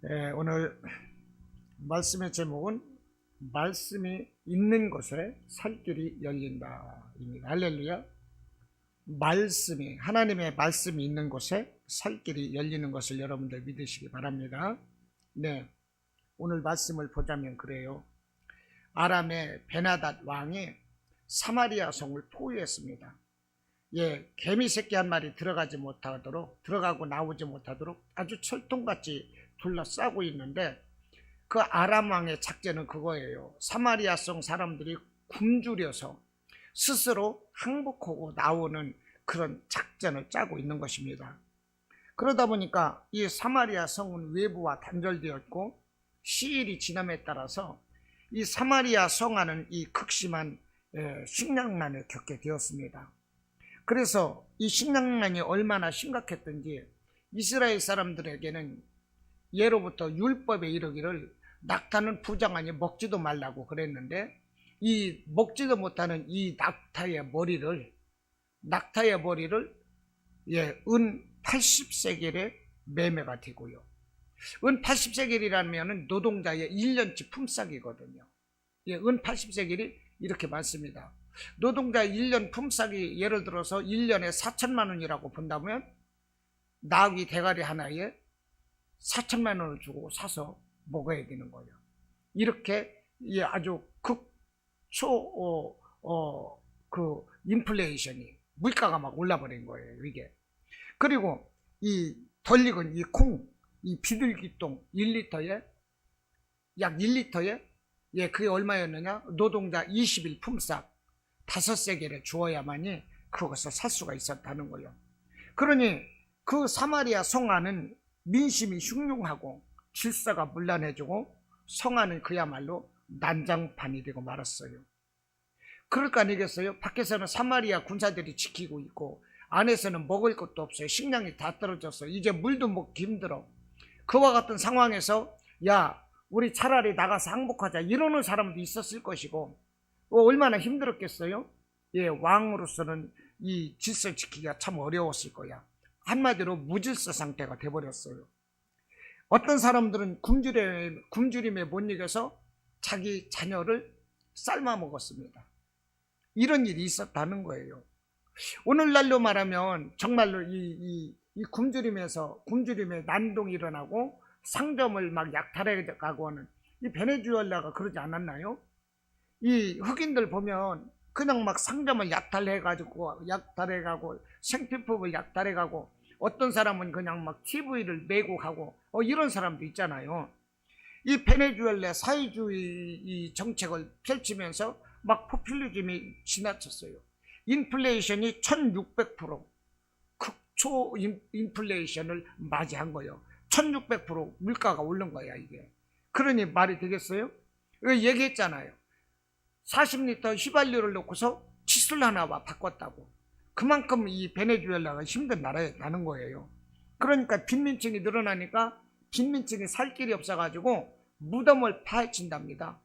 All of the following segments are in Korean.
오늘 말씀의 제목은 말씀이 있는 곳에 살 길이 열린다입니다. 할렐루야. 말씀이, 하나님의 말씀이 있는 곳에 살 길이 열리는 것을 여러분들 믿으시기 바랍니다. 네, 오늘 말씀을 보자면 그래요. 아람의 베나닷 왕이 사마리아 성을 포위했습니다. 개미 새끼 한 마리 들어가고 나오지 못하도록 아주 철통같이 둘러싸고 있는데, 그 아람 왕의 작전은 그거예요. 사마리아 성 사람들이 굶주려서 스스로 항복하고 나오는 그런 작전을 짜고 있는 것입니다. 그러다 보니까 이 사마리아 성은 외부와 단절되었고, 시일이 지남에 따라서 이 사마리아 성 안은 이 극심한 식량난을 겪게 되었습니다. 그래서 이 식량난이 얼마나 심각했던지 이스라엘 사람들에게는 예로부터 율법에 이르기를 낙타는 부정하니 먹지도 말라고 그랬는데, 이 먹지도 못하는 이 낙타의 머리를 은 80세겔에 매매가 되고요. 은 80세겔이라면 노동자의 1년치 품삯이거든요. 은 80세겔이 이렇게 많습니다. 노동자의 1년 품삯이 예를 들어서 1년에 4천만 원이라고 본다면 나귀 대가리 하나에 4천만 원을 주고 사서 먹어야 되는 거예요. 이렇게 아주 그 인플레이션이, 물가가 막 올라버린 거예요, 이게. 그리고 이 덜 익은 이 콩, 이 비둘기똥 1리터에 약 1리터에 그게 얼마였느냐? 노동자 20일 품삯 5세겔에 주어야만이 그것을 살 수가 있었다는 거예요. 그러니 그 사마리아 성 안은 민심이 흉흉하고 질서가 문란해지고 성 안은 그야말로 난장판이 되고 말았어요. 그럴 거 아니겠어요? 밖에서는 사마리아 군사들이 지키고 있고 안에서는 먹을 것도 없어요. 식량이 다 떨어졌어요. 이제 물도 먹기 힘들어. 그와 같은 상황에서 우리 차라리 나가서 항복하자 이러는 사람도 있었을 것이고, 얼마나 힘들었겠어요? 왕으로서는 이 질서 지키기가 참 어려웠을 거야. 한마디로 무질서 상태가 돼버렸어요. 어떤 사람들은 굶주림에 못 이겨서 자기 자녀를 삶아 먹었습니다. 이런 일이 있었다는 거예요. 오늘날로 말하면 정말로 이 굶주림에 난동이 일어나고 상점을 막 약탈해 가고 하는 이 베네수엘라가 그러지 않았나요? 이 흑인들 보면 그냥 막 상점을 약탈해가고 생필품을 약탈해가고, 어떤 사람은 그냥 막 TV를 메고 가고 이런 사람도 있잖아요. 이 베네수엘라 사회주의 정책을 펼치면서 막 포퓰리즘이 지나쳤어요. 인플레이션이 1600% 극초 인플레이션을 맞이한 거예요. 1600% 물가가 오른 거야 이게. 그러니 말이 되겠어요? 얘기했잖아요. 40리터 휘발유를 넣고서 칫솔 하나와 바꿨다고. 그만큼 이 베네수엘라가 힘든 나라였다는 거예요. 그러니까 빈민층이 늘어나니까 빈민층이 살 길이 없어가지고 무덤을 파헤친답니다.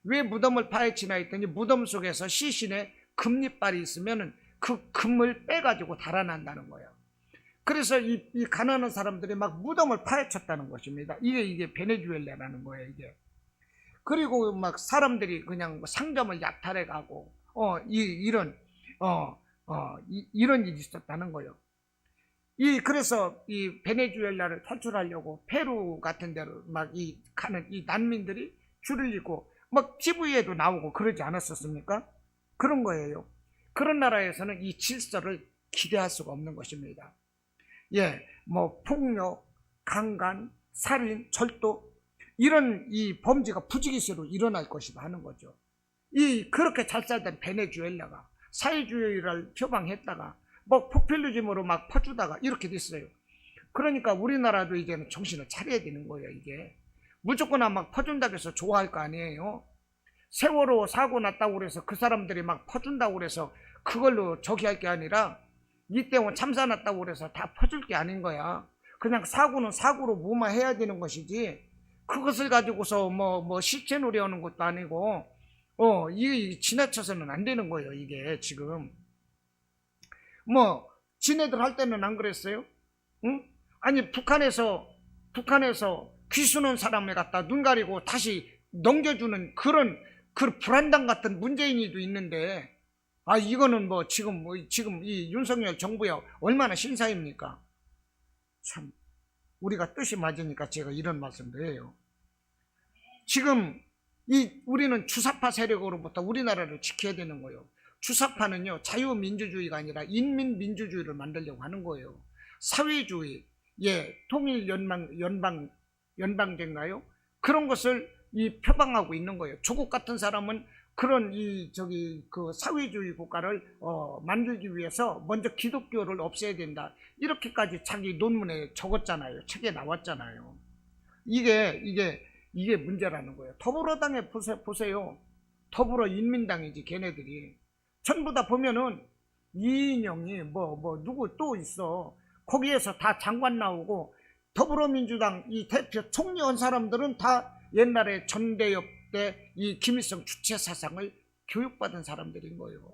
왜 무덤을 파헤치나 했더니, 무덤 속에서 시신에 금리빨이 있으면 그 금을 빼가지고 달아난다는 거예요. 그래서 이 가난한 사람들이 막 무덤을 파헤쳤다는 것입니다. 이게 베네수엘라라는 거예요, 이게. 그리고 막 사람들이 그냥 상점을 약탈해 가고 이런 일이 있었다는 거예요. 그래서 이 베네수엘라를 탈출하려고 페루 같은 데로 막 가는 이 난민들이 줄을 잇고 막 TV에도 나오고 그러지 않았었습니까? 그런 거예요. 그런 나라에서는 이 질서를 기대할 수가 없는 것입니다. 폭력, 강간, 살인, 절도, 이런 이 범죄가 부지기수로 일어날 것이다 하는 거죠. 그렇게 잘 살던 베네수엘라가 사회주의를 표방했다가 포퓰리즘으로 막 퍼주다가 이렇게 됐어요. 그러니까 우리나라도 이제는 정신을 차려야 되는 거예요. 이게 무조건 막 퍼준다고 해서 좋아할 거 아니에요. 세월호 사고 났다고 그래서 그 사람들이 막 퍼준다고 그래서 그걸로 저기 할 게 아니라, 이태원 참사 났다고 그래서 다 퍼줄 게 아닌 거야. 그냥 사고는 사고로 무마해야 되는 것이지, 그것을 가지고서 시체놀이 하는 것도 아니고 이게 지나쳐서는 안 되는 거예요. 이게 지금 지네들 할 때는 안 그랬어요? 응? 아니 북한에서 귀순한 사람에 갖다 눈 가리고 다시 넘겨주는 그런 그 불안당 같은 문재인이도 있는데, 이거는 지금 이 윤석열 정부야 얼마나 신사입니까? 참 우리가 뜻이 맞으니까 제가 이런 말씀도 해요. 지금 우리는 주사파 세력으로부터 우리나라를 지켜야 되는 거예요. 주사파는요, 자유민주주의가 아니라 인민민주주의를 만들려고 하는 거예요. 사회주의, 통일연방제인가요? 그런 것을 표방하고 있는 거예요. 조국 같은 사람은 그런 그 사회주의 국가를 만들기 위해서 먼저 기독교를 없애야 된다, 이렇게까지 자기 논문에 적었잖아요. 책에 나왔잖아요. 이게 문제라는 거예요. 더불어당에 보세요. 더불어인민당이지 걔네들이. 전부 다 보면은 이인영이 누구 또 있어. 거기에서 다 장관 나오고, 더불어민주당 이 대표 총리한 사람들은 다 옛날에 전대협 때 이 김일성 주체 사상을 교육받은 사람들인 거예요.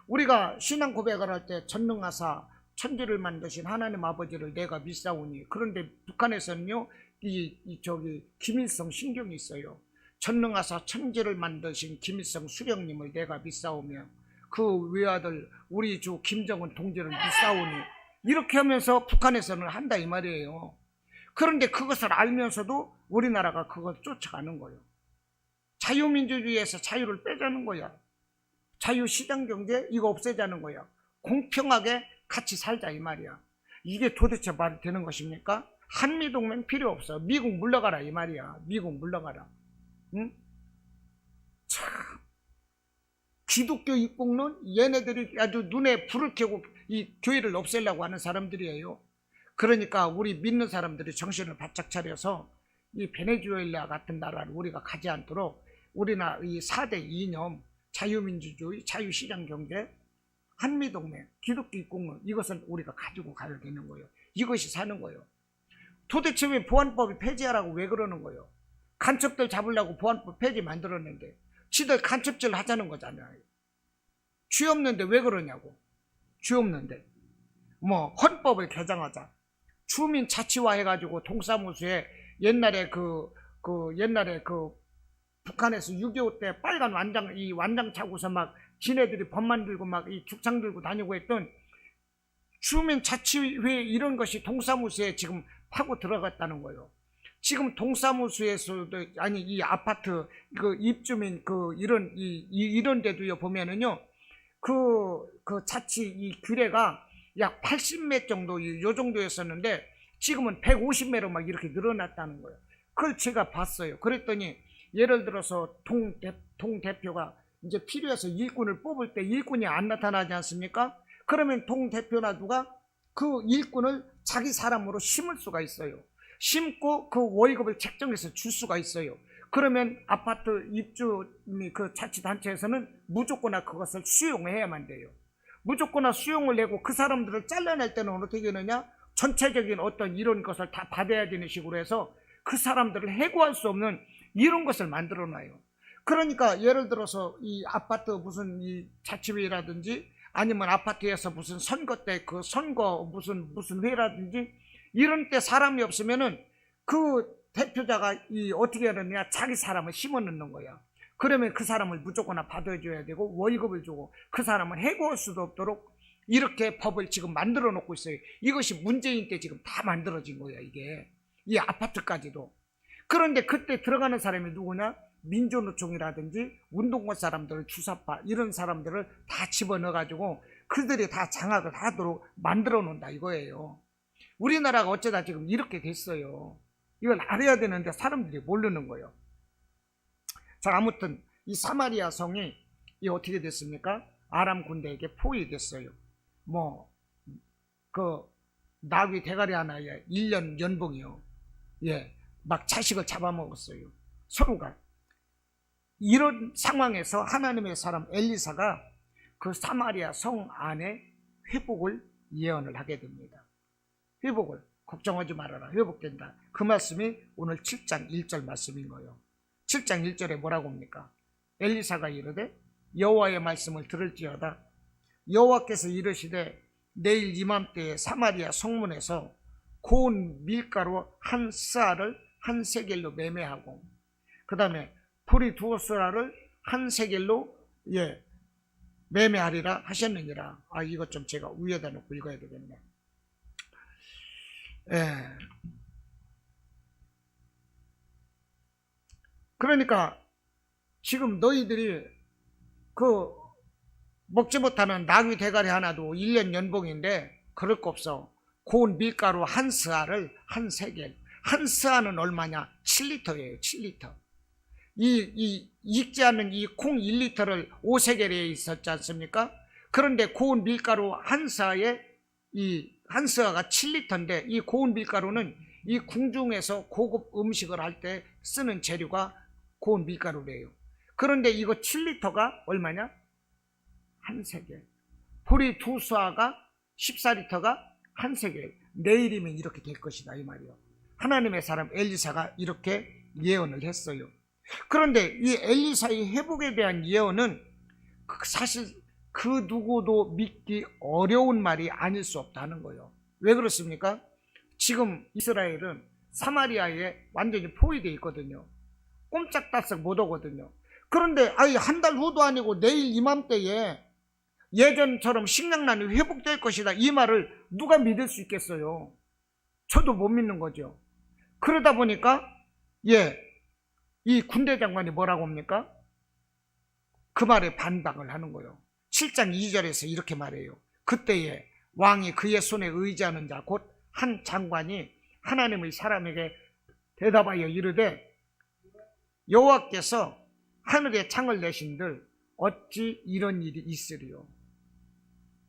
우리가 신앙 고백을 할 때 전능하사 천지를 만드신 하나님 아버지를 내가 믿사오니, 그런데 북한에서는요 김일성 신경이 있어요. 전능하사 천지를 만드신 김일성 수령님을 내가 믿사오며 그 외아들 우리 주 김정은 동지를 믿사오니, 이렇게 하면서 북한에서는 한다 이 말이에요. 그런데 그것을 알면서도 우리나라가 그걸 쫓아가는 거예요. 자유민주주의에서 자유를 빼자는 거야. 자유시장경제 이거 없애자는 거야. 공평하게 같이 살자 이 말이야. 이게 도대체 말이 되는 것입니까? 한미동맹 필요 없어. 미국 물러가라 이 말이야. 미국 물러가라. 응? 참, 기독교 입국론, 얘네들이 아주 눈에 불을 켜고 이 교회를 없애려고 하는 사람들이에요. 그러니까 우리 믿는 사람들이 정신을 바짝 차려서 이 베네수엘라 같은 나라를 우리가 가지 않도록 우리나라 이 4대 이념, 자유민주주의, 자유시장경제, 한미동맹, 기독교 입국론, 이것은 우리가 가지고 가야 되는 거예요. 이것이 사는 거예요. 도대체 왜 보안법이 폐지하라고 왜 그러는 거예요? 간첩들 잡으려고 보안법 폐지 만들었는데 지들 간첩질 하자는 거잖아요. 죄 없는데 왜 그러냐고. 죄 없는데 헌법을 개정하자. 주민 자치화 해가지고 동사무소에 옛날에 옛날에 북한에서 6.25 때 빨간 완장 차고서 막 지네들이 법 만들고 막 이 죽창 들고 다니고 했던 주민자치회 이런 것이 동사무소에 지금 파고 들어갔다는 거예요. 지금 동사무소에서도 이 아파트 입주민 이런 데도요 보면은요 그 자치 이 규례가 약 80매 정도 요 정도였었는데 지금은 150매로 막 이렇게 늘어났다는 거예요. 그걸 제가 봤어요. 그랬더니 예를 들어서 동대표가 이제 필요해서 일꾼을 뽑을 때 일꾼이 안 나타나지 않습니까? 그러면 동대표나 누가 그 일꾼을 자기 사람으로 심을 수가 있어요. 심고 그 월급을 책정해서 줄 수가 있어요. 그러면 아파트 입주민 그 자치단체에서는 무조건 그것을 수용해야만 돼요. 무조건 수용을 내고 그 사람들을 잘라낼 때는 어떻게 되느냐? 전체적인 어떤 이런 것을 다 받아야 되는 식으로 해서 그 사람들을 해고할 수 없는 이런 것을 만들어 놔요. 그러니까 예를 들어서 이 아파트 무슨 이 자치회라든지 아니면 아파트에서 무슨 선거 때 그 선거 무슨 회라든지 이런 때 사람이 없으면은 그 대표자가 어떻게 하느냐? 자기 사람을 심어 넣는 거야. 그러면 그 사람을 무조건 받아줘야 되고 월급을 주고 그 사람을 해고할 수도 없도록 이렇게 법을 지금 만들어 놓고 있어요. 이것이 문재인 때 지금 다 만들어진 거야, 이게. 이 아파트까지도. 그런데 그때 들어가는 사람이 누구냐? 민주노총이라든지 운동권 사람들, 주사파 이런 사람들을 다 집어넣어가지고 그들이 다 장악을 하도록 만들어 놓는다 이거예요. 우리나라가 어쩌다 지금 이렇게 됐어요. 이걸 알아야 되는데 사람들이 모르는 거예요. 자, 아무튼 이 사마리아 성이 어떻게 됐습니까? 아람 군대에게 포위됐어요. 나귀 대가리 하나에 1년 연봉이요. 막 자식을 잡아먹었어요. 서로가. 이런 상황에서 하나님의 사람 엘리사가 그 사마리아 성 안에 회복을 예언을 하게 됩니다. 회복을 걱정하지 말아라. 회복된다. 그 말씀이 오늘 7장 1절 말씀인 거예요. 7장 1절에 뭐라고 합니까? 엘리사가 이르되 여호와의 말씀을 들을지어다. 여호와께서 이르시되 내일 이맘때에 사마리아 성문에서 고운 밀가루 한 스아를 한 세겔로 매매하고, 그 다음에 포리두오스라를 한 세겔로 매매하리라 하셨느니라. 이것 좀 제가 위에다 놓고 읽어야 되겠네. 그러니까 지금 너희들이 그 먹지 못하는 나귀 대가리 하나도 1년 연봉인데 그럴 거 없어. 고운 밀가루 한 스아를 한 세겔. 한 스아는 얼마냐? 7리터예요. 7리터. 익지 않은 이 콩 1리터를 5세겔에 있었지 않습니까? 그런데 고운 밀가루 한 스아에 한 스아가 7리터인데 이 고운 밀가루는 이 궁중에서 고급 음식을 할 때 쓰는 재료가 고운 밀가루래요. 그런데 이거 7리터가 얼마냐? 한 세겔. 보리 두 스아가 14리터가 한 세겔. 내일이면 이렇게 될 것이다 이 말이요. 하나님의 사람 엘리사가 이렇게 예언을 했어요. 그런데 이 엘리사의 회복에 대한 예언은 사실 그 누구도 믿기 어려운 말이 아닐 수 없다는 거예요. 왜 그렇습니까? 지금 이스라엘은 사마리아에 완전히 포위되어 있거든요. 꼼짝달싹 못 오거든요. 그런데 한 달 후도 아니고 내일 이맘때에 예전처럼 식량난이 회복될 것이다 이 말을 누가 믿을 수 있겠어요? 저도 못 믿는 거죠. 그러다 보니까 이 군대 장관이 뭐라고 합니까? 그 말에 반박을 하는 거예요. 7장 2절에서 이렇게 말해요. 그때에 왕이 그의 손에 의지하는 자 곧 한 장관이 하나님의 사람에게 대답하여 이르되 여호와께서 하늘에 창을 내신들 어찌 이런 일이 있으리요?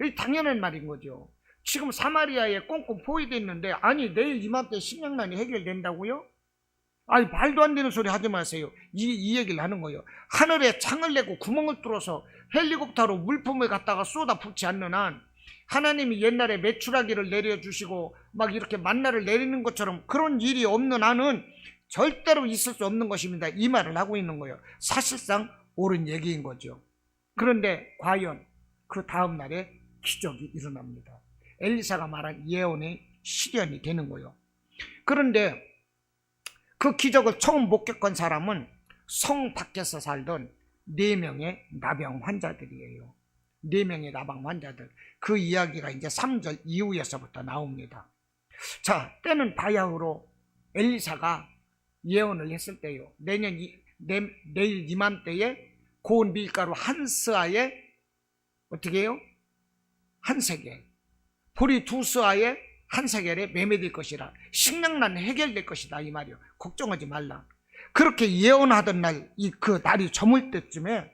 이 당연한 말인 거죠. 지금 사마리아에 꽁꽁 포위되어 있는데 내일 이맘때 식량난이 해결된다고요? 말도 안 되는 소리 하지 마세요. 이 얘기를 하는 거예요. 하늘에 창을 내고 구멍을 뚫어서 헬리콥터로 물품을 갖다가 쏟아 붓지 않는 한 하나님이 옛날에 메추라기를 내려주시고 막 이렇게 만나를 내리는 것처럼 그런 일이 없는 한은 절대로 있을 수 없는 것입니다. 이 말을 하고 있는 거예요. 사실상 옳은 얘기인 거죠. 그런데 과연 그 다음 날에 기적이 일어납니다. 엘리사가 말한 예언의 실현이 되는 거예요. 그런데 그 기적을 처음 목격한 사람은 성 밖에서 살던 4명의 나병 환자들이에요. 4명의 나병 환자들. 그 이야기가 이제 3절 이후에서부터 나옵니다. 자, 때는 바야흐로 엘리사가 예언을 했을 때요. 내일 이맘때에 고운 밀가루 한 스아에 어떻게 해요? 한 세겔. 보리 두 스아에 한 세겔에 매매될 것이라. 식량난 해결될 것이다 이 말이요. 걱정하지 말라. 그렇게 예언하던 날, 그 날이 저물 때쯤에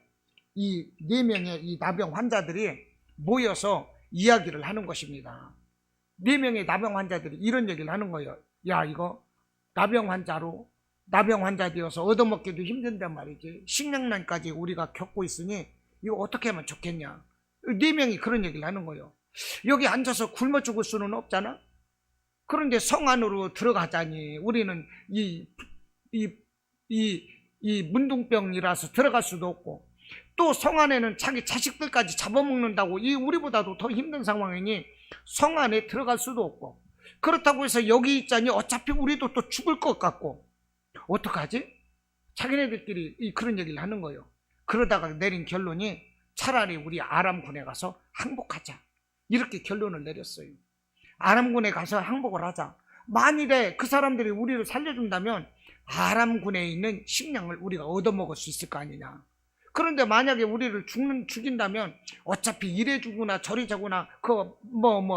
이 4명의 이 나병 환자들이 모여서 이야기를 하는 것입니다. 4명의 나병 환자들이 이런 얘기를 하는 거예요. 야, 이거 나병 환자 되어서 얻어먹기도 힘든단 말이지. 식량난까지 우리가 겪고 있으니 이거 어떻게 하면 좋겠냐. 4명이 그런 얘기를 하는 거예요. 여기 앉아서 굶어 죽을 수는 없잖아. 그런데 성 안으로 들어가자니 우리는 이 문둥병이라서 들어갈 수도 없고 또 성 안에는 자기 자식들까지 잡아먹는다고 우리보다도 더 힘든 상황이니 성 안에 들어갈 수도 없고 그렇다고 해서 여기 있자니 어차피 우리도 또 죽을 것 같고 어떡하지? 자기네들끼리 그런 얘기를 하는 거예요. 그러다가 내린 결론이 차라리 우리 아람군에 가서 항복하자 이렇게 결론을 내렸어요. 아람군에 가서 항복을 하자. 만일에 그 사람들이 우리를 살려준다면 아람군에 있는 식량을 우리가 얻어먹을 수 있을 거 아니냐. 그런데 만약에 우리를 죽인다면 어차피 이래 죽으나 저리 죽으나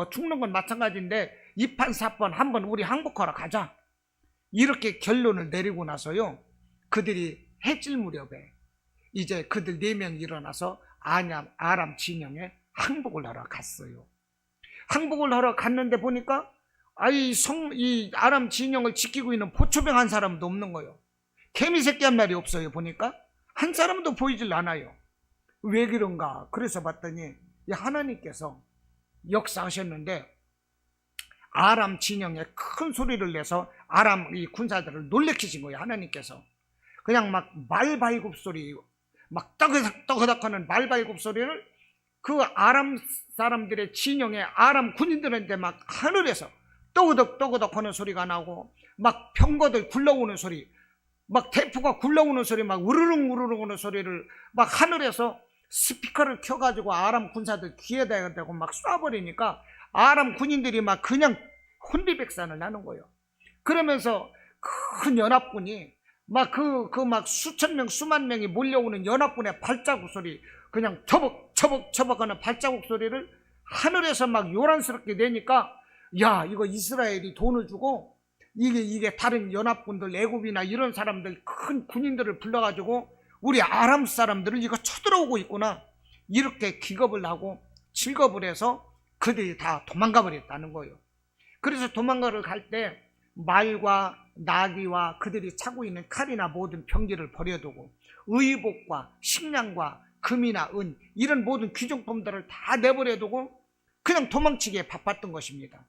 죽는 건 마찬가지인데 2판 4판 한번 우리 항복하러 가자. 이렇게 결론을 내리고 나서요. 그들이 해질 무렵에 이제 그들 4명이 일어나서 아람 진영에 항복을 하러 갔어요. 항복을 하러 갔는데 보니까 이 아람 진영을 지키고 있는 포초병 한 사람도 없는 거예요. 개미새끼 한 마리 없어요. 보니까 한 사람도 보이질 않아요. 왜 그런가? 그래서 봤더니 하나님께서 역사하셨는데 아람 진영에 큰 소리를 내서 아람 이 군사들을 놀래키신 거예요. 하나님께서 그냥 막 말발굽 소리, 막 떠그닥 하는 말발굽 소리를 그 아람 사람들의 진영에 아람 군인들한테 막 하늘에서 떠그덕 떠그덕 하는 소리가 나고, 막 병거들 굴러오는 소리, 막 대포가 굴러오는 소리, 막 우르릉 우르릉 하는 소리를 막 하늘에서 스피커를 켜가지고 아람 군사들 귀에다 대고 막 쏴버리니까 아람 군인들이 막 그냥 혼비백산을 나는 거예요. 그러면서 큰 연합군이 막 막 수천 명 수만 명이 몰려오는 연합군의 발자국 소리, 그냥 처벅 하는 발자국 소리를 하늘에서 막 요란스럽게 내니까, 야, 이거 이스라엘이 돈을 주고 이게 다른 연합군들, 애굽이나 이런 사람들, 큰 군인들을 불러가지고 우리 아람 사람들을 이거 쳐들어오고 있구나, 이렇게 기겁을 하고 질겁을 해서 그들이 다 도망가 버렸다는 거예요. 그래서 도망가를 갈 때 말과 나귀와 그들이 차고 있는 칼이나 모든 병기를 버려두고 의복과 식량과 금이나 은, 이런 모든 귀중품들을 다 내버려두고 그냥 도망치기에 바빴던 것입니다.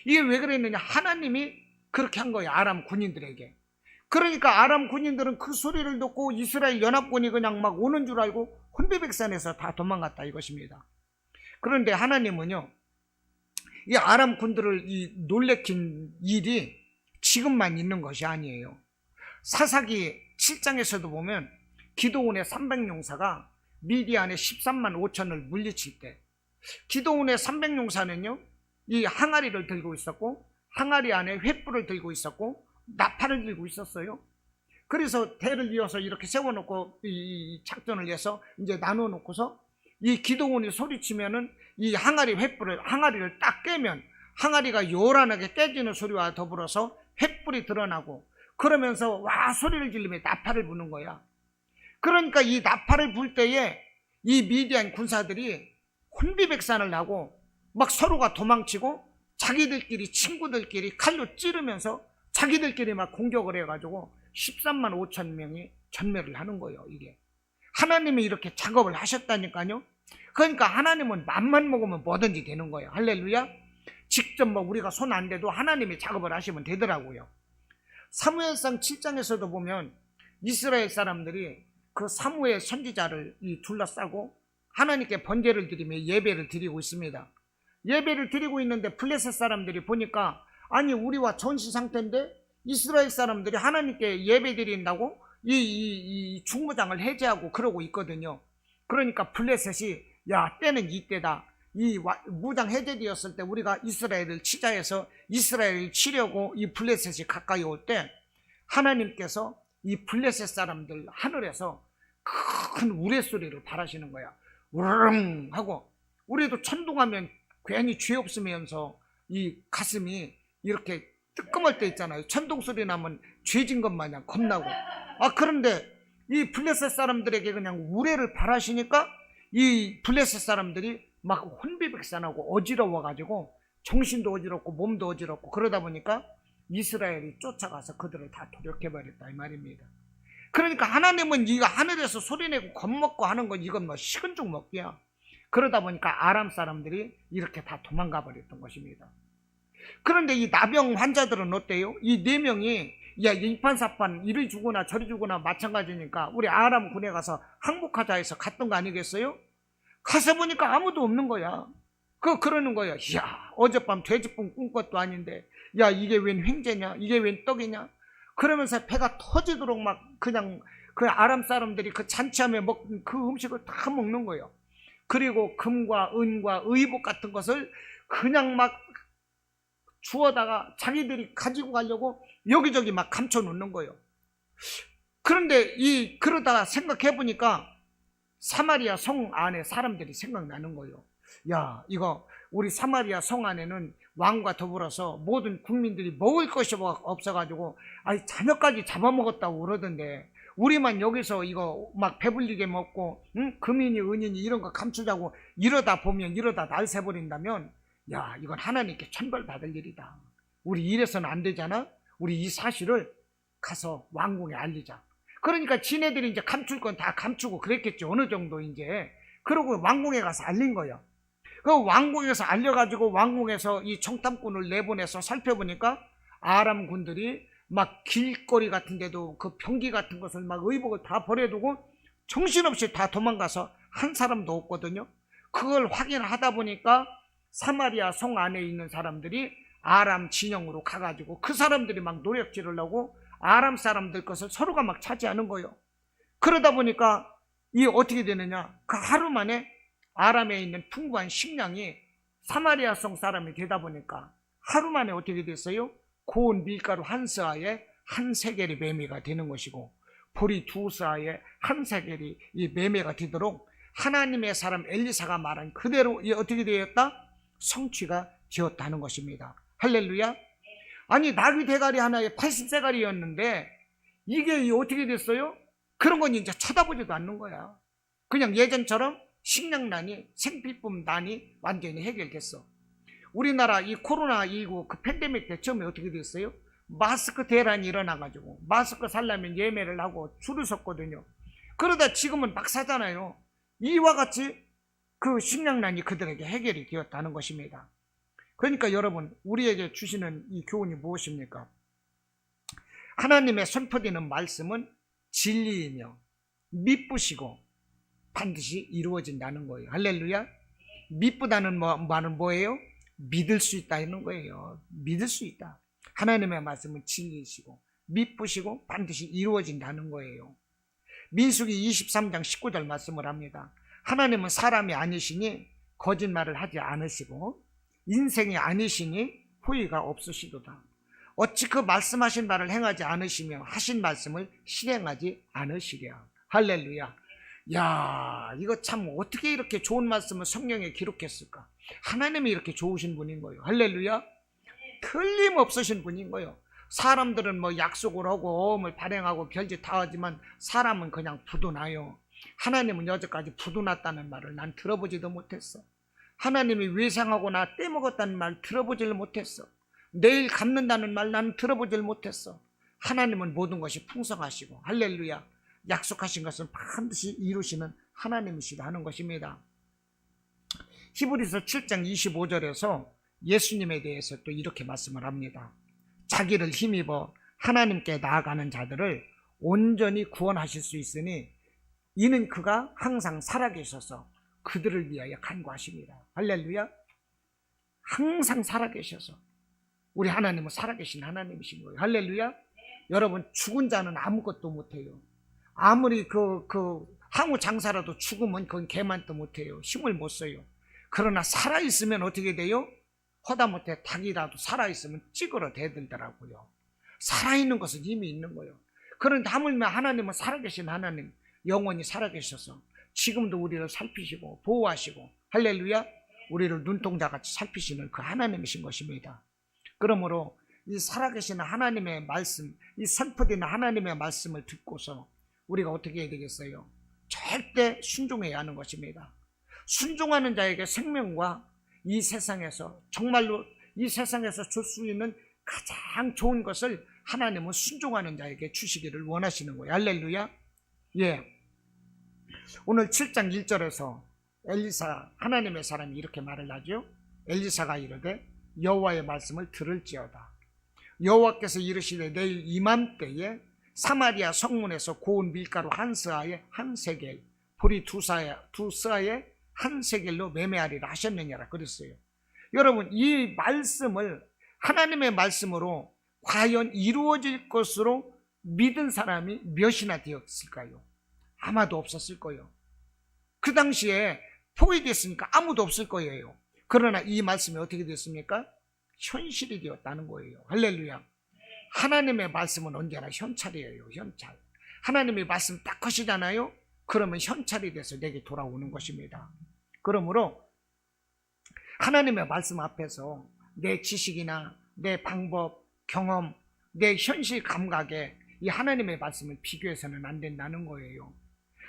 이게 왜 그랬느냐, 하나님이 그렇게 한 거예요, 아람 군인들에게. 그러니까 아람 군인들은 그 소리를 듣고 이스라엘 연합군이 그냥 막 오는 줄 알고 혼비백산에서 다 도망갔다 이것입니다. 그런데 하나님은요, 이 아람 군들을 놀래킨 일이 지금만 있는 것이 아니에요. 사사기 7장에서도 보면 기드온의 300용사가 미디안의 13만 5천을 물리칠 때, 기드온의 300용사는요 이 항아리를 들고 있었고, 항아리 안에 횃불을 들고 있었고, 나팔을 들고 있었어요. 그래서 대를 이어서 이렇게 세워놓고 이 작전을 해서 이제 나눠놓고서 이 기드온이 소리치면은 이 항아리를 딱 깨면 항아리가 요란하게 깨지는 소리와 더불어서 횃불이 드러나고, 그러면서 와 소리를 지르며 나팔을 부는 거야. 그러니까 이 나팔을 불 때에 이 미디안 군사들이 혼비백산을 나고 막 서로가 도망치고 자기들끼리 친구들끼리 칼로 찌르면서 자기들끼리 막 공격을 해가지고 13만 5천 명이 전멸을 하는 거예요. 이게 하나님이 이렇게 작업을 하셨다니까요. 그러니까 하나님은 맘만 먹으면 뭐든지 되는 거예요. 할렐루야. 직접 뭐 우리가 손 안 대도 하나님이 작업을 하시면 되더라고요. 사무엘상 7장에서도 보면 이스라엘 사람들이 그 사무엘 선지자를 둘러싸고 하나님께 번제를 드리며 예배를 드리고 있습니다. 예배를 드리고 있는데 블레셋 사람들이 보니까, 아니 우리와 전시 상태인데 이스라엘 사람들이 하나님께 예배 드린다고 이 중무장을 해제하고 그러고 있거든요. 그러니까 블레셋이, 야 때는 이때다, 이 무장 해제되었을 때 우리가 이스라엘을 치자 해서 이스라엘을 치려고 이 블레셋이 가까이 올 때 하나님께서 이 블레셋 사람들 하늘에서 큰 우레소리를 발하시는 거야. 우르릉 하고, 우리도 천둥하면 괜히 죄 없으면서 이 가슴이 이렇게 뜨끔할 때 있잖아요. 천둥 소리 나면 죄진 것 마냥 겁나고. 그런데 이 블레셋 사람들에게 그냥 우레를 발하시니까 이 블레셋 사람들이 막 혼비백산하고 어지러워가지고 정신도 어지럽고 몸도 어지럽고, 그러다 보니까 이스라엘이 쫓아가서 그들을 다 도륙해버렸다 이 말입니다. 그러니까 하나님은 이거 하늘에서 소리내고 겁먹고 하는 건 이건 뭐 식은 죽 먹기야. 그러다 보니까 아람 사람들이 이렇게 다 도망가 버렸던 것입니다. 그런데 이 나병 환자들은 어때요? 이 4명이 야 이판사판 이리 주거나 저리 주거나 마찬가지니까 우리 아람 군에 가서 항복하자 해서 갔던 거 아니겠어요? 가서 보니까 아무도 없는 거야. 그러는 거야. 야 어젯밤 돼지꿈 꾼 것도 아닌데, 야 이게 웬 횡재냐, 이게 웬 떡이냐, 그러면서 배가 터지도록 막 그냥 그 아람 사람들이 그 잔치하며 먹는 그 음식을 다 먹는 거예요. 그리고 금과 은과 의복 같은 것을 그냥 막 주워다가 자기들이 가지고 가려고 여기저기 막 감춰 놓는 거예요. 그런데 그러다가 생각해 보니까 사마리아 성 안에 사람들이 생각나는 거예요. 야 이거 우리 사마리아 성 안에는 왕과 더불어서 모든 국민들이 먹을 것이 없어가지고 자녀까지 잡아먹었다고 그러던데, 우리만 여기서 이거 막 배불리게 먹고 금이니 은이니 이런 거 감추자고 이러다 날 새버린다면, 야 이건 하나님께 천벌받을 일이다. 우리 이래서는 안 되잖아. 우리 이 사실을 가서 왕궁에 알리자. 그러니까 지네들이 이제 감출 건 다 감추고 그랬겠죠. 어느 정도 이제. 그러고 왕궁에 가서 알린 거예요. 그 왕궁에서 알려가지고 왕궁에서 이 정탐꾼을 내보내서 살펴보니까 아람 군들이 막 길거리 같은 데도 그 병기 같은 것을 막 의복을 다 버려두고 정신없이 다 도망가서 한 사람도 없거든요. 그걸 확인하다 보니까 사마리아 성 안에 있는 사람들이 아람 진영으로 가가지고 그 사람들이 막 노력질을 하고 아람 사람들 것을 서로가 막 차지하는 거예요. 그러다 보니까 이 어떻게 되느냐, 그 하루 만에 아람에 있는 풍부한 식량이 사마리아성 사람이 되다 보니까 하루 만에 어떻게 됐어요? 고운 밀가루 한 스아에 한 세겔이 매매가 되는 것이고, 보리 두 스아에 한 세겔이 이 매매가 되도록 하나님의 사람 엘리사가 말한 그대로 어떻게 되었다? 성취가 되었다는 것입니다. 할렐루야. 아니, 나귀 대가리 하나에 80세가리였는데 이게 어떻게 됐어요? 그런 건 이제 쳐다보지도 않는 거야. 그냥 예전처럼 식량난이, 생필품난이 완전히 해결됐어. 우리나라 이 코로나19 그 팬데믹 때 처음에 어떻게 됐어요? 마스크 대란이 일어나가지고 마스크 살려면 예매를 하고 줄을 섰거든요. 그러다 지금은 막 사잖아요. 이와 같이 그 식량난이 그들에게 해결이 되었다는 것입니다. 그러니까 여러분, 우리에게 주시는 이 교훈이 무엇입니까? 하나님의 선포되는 말씀은 진리이며 미쁘시고 반드시 이루어진다는 거예요. 할렐루야. 미쁘다는 말은 뭐예요? 믿을 수 있다는 거예요. 믿을 수 있다. 하나님의 말씀은 진리이시고 미쁘시고 반드시 이루어진다는 거예요. 민수기 23장 19절 말씀을 합니다. 하나님은 사람이 아니시니 거짓말을 하지 않으시고 인생이 아니시니 후회가 없으시도다. 어찌 그 말씀하신 바를 행하지 않으시며 하신 말씀을 실행하지 않으시랴. 할렐루야. 야, 이거 참 어떻게 이렇게 좋은 말씀을 성경에 기록했을까? 하나님이 이렇게 좋으신 분인 거예요. 할렐루야. 틀림없으신 분인 거예요. 사람들은 뭐 약속을 하고 어음을 발행하고 별짓 다 하지만 사람은 그냥 부도나요. 하나님은 여태까지 부도났다는 말을 난 들어보지도 못했어. 하나님이 외상하거나 떼먹었다는 말 들어보질 못했어. 내일 갚는다는 말 나는 들어보질 못했어. 하나님은 모든 것이 풍성하시고 할렐루야, 약속하신 것은 반드시 이루시는 하나님이시다 하는 것입니다. 히브리서 7장 25절에서 예수님에 대해서 또 이렇게 말씀을 합니다. 자기를 힘입어 하나님께 나아가는 자들을 온전히 구원하실 수 있으니 이는 그가 항상 살아계셔서 그들을 위하여 간구하십니다. 할렐루야. 항상 살아계셔서 우리 하나님은 살아계신 하나님이신 거예요. 할렐루야. 여러분, 죽은 자는 아무것도 못해요. 아무리 항우 장사라도 죽으면 그건 개만도 못해요. 힘을 못 써요. 그러나 살아있으면 어떻게 돼요? 허다못해 닭이라도 살아있으면 찌그러 대들더라고요. 살아있는 것은 이미 있는 거예요. 그런데 하물며 하나님은 살아계신 하나님, 영원히 살아계셔서 지금도 우리를 살피시고 보호하시고 할렐루야, 우리를 눈동자같이 살피시는 그 하나님이신 것입니다. 그러므로 이 살아계시는 하나님의 말씀, 이 선포되는 하나님의 말씀을 듣고서 우리가 어떻게 해야 되겠어요? 절대 순종해야 하는 것입니다. 순종하는 자에게 생명과 이 세상에서 정말로 이 세상에서 줄 수 있는 가장 좋은 것을 하나님은 순종하는 자에게 주시기를 원하시는 거예요. 할렐루야. 예. 오늘 7장 1절에서 엘리사, 하나님의 사람이 이렇게 말을 하죠. 엘리사가 이르되 여호와의 말씀을 들을지어다. 여호와께서 이르시되 내일 이맘때에 사마리아 성문에서 고운 밀가루 한 스아에 한 세겔, 보리 두 스아에 한 세겔로 매매하리라 하셨느냐라 그랬어요. 여러분, 이 말씀을 하나님의 말씀으로 과연 이루어질 것으로 믿은 사람이 몇이나 되었을까요? 아마도 없었을 거예요. 그 당시에 포기됐으니까 아무도 없을 거예요. 그러나 이 말씀이 어떻게 됐습니까? 현실이 되었다는 거예요. 할렐루야. 하나님의 말씀은 언제나 현찰이에요. 현찰. 하나님의 말씀 딱 하시잖아요. 그러면 현찰이 돼서 내게 돌아오는 것입니다. 그러므로 하나님의 말씀 앞에서 내 지식이나 내 방법, 경험, 내 현실 감각에 이 하나님의 말씀을 비교해서는 안 된다는 거예요.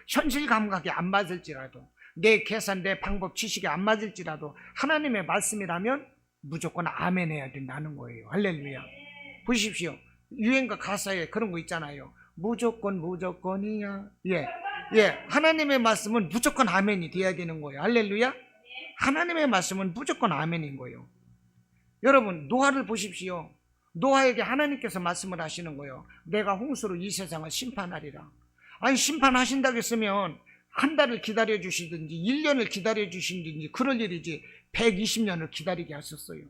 현실 감각이 안 맞을지라도, 내 계산, 내 방법, 지식이 안 맞을지라도 하나님의 말씀이라면 무조건 아멘 해야 된다는 거예요. 할렐루야. 보십시오. 유행가 가사에 그런 거 있잖아요. 무조건이야. 예. 하나님의 말씀은 무조건 아멘이 돼야 되는 거예요. 할렐루야. 하나님의 말씀은 무조건 아멘인 거예요. 여러분, 노아를 보십시오. 노아에게 하나님께서 말씀을 하시는 거예요. 내가 홍수로 이 세상을 심판하리라. 아니, 심판하신다고 했으면 한 달을 기다려 주시든지 1년을 기다려 주시든지 그럴 일이지 120년을 기다리게 하셨어요.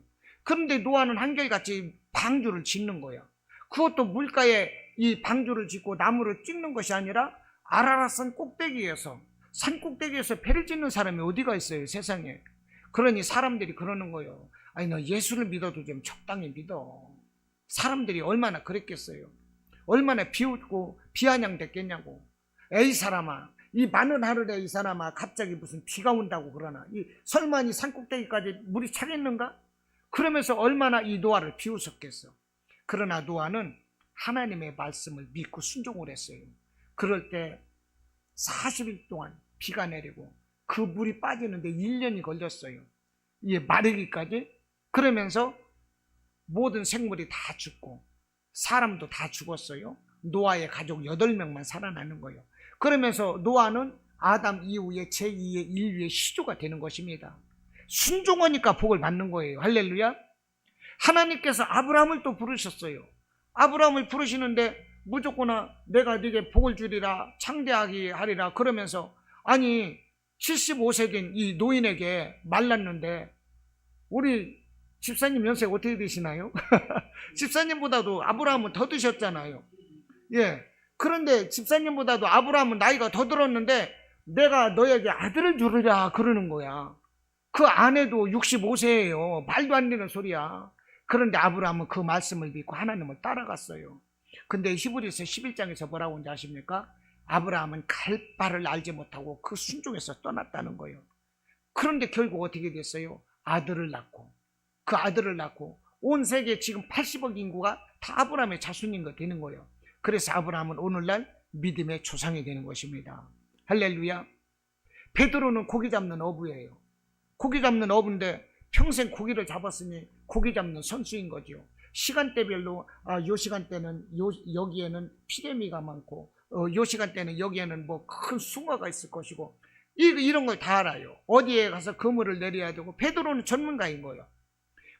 그런데 노아는 한결같이 방주를 짓는 거야. 그것도 물가에 이 방주를 짓고 나무를 찍는 것이 아니라 아라랏산 꼭대기에서, 산 꼭대기에서 배를 짓는 사람이 어디가 있어요, 세상에. 그러니 사람들이 그러는 거예요. 아니, 너 예수를 믿어도 좀 적당히 믿어. 사람들이 얼마나 그랬겠어요. 얼마나 비웃고 비아냥댔겠냐고. 에이 사람아, 이 많은 하늘에 이 사람아, 갑자기 무슨 비가 온다고 그러나, 설마 이 산꼭대기까지 물이 차겠는가? 그러면서 얼마나 이 노아를 비웃었겠어. 그러나 노아는 하나님의 말씀을 믿고 순종을 했어요. 그럴 때 40일 동안 비가 내리고 그 물이 빠지는데 1년이 걸렸어요. 이게 마르기까지. 그러면서 모든 생물이 다 죽고 사람도 다 죽었어요. 노아의 가족 8명만 살아나는 거예요. 그러면서 노아는 아담 이후에 제2의 인류의 시조가 되는 것입니다. 순종하니까 복을 받는 거예요. 할렐루야. 하나님께서 아브라함을 또 부르셨어요. 아브라함을 부르시는데 무조건 내가 네게 복을 주리라, 창대하게 하리라 그러면서, 아니 75세 된 이 노인에게 말랐는데, 우리 집사님 연세 어떻게 되시나요? 집사님보다도 아브라함은 더 드셨잖아요. 예. 그런데 집사님보다도 아브라함은 나이가 더 들었는데 내가 너에게 아들을 주리라 그러는 거야. 그 아내도 65세예요. 말도 안 되는 소리야. 그런데 아브라함은 그 말씀을 믿고 하나님을 따라갔어요. 근데 히브리서 11장에서 뭐라고 하는지 아십니까? 아브라함은 갈 바를 알지 못하고 그 순종에서 떠났다는 거예요. 그런데 결국 어떻게 됐어요? 아들을 낳고, 그 아들을 낳고 온 세계 지금 80억 인구가 다 아브라함의 자손인 거 되는 거예요. 그래서 아브라함은 오늘날 믿음의 조상이 되는 것입니다. 할렐루야. 베드로는 고기 잡는 어부예요. 고기 잡는 어부인데 평생 고기를 잡았으니 고기 잡는 선수인 거죠. 시간대별로 요 시간대는 여기에는 피레미가 많고 요 시간대는 여기에는 뭐 큰 숭어가 있을 것이고 이런 걸 다 알아요. 어디에 가서 그물을 내려야 되고. 베드로는 전문가인 거예요.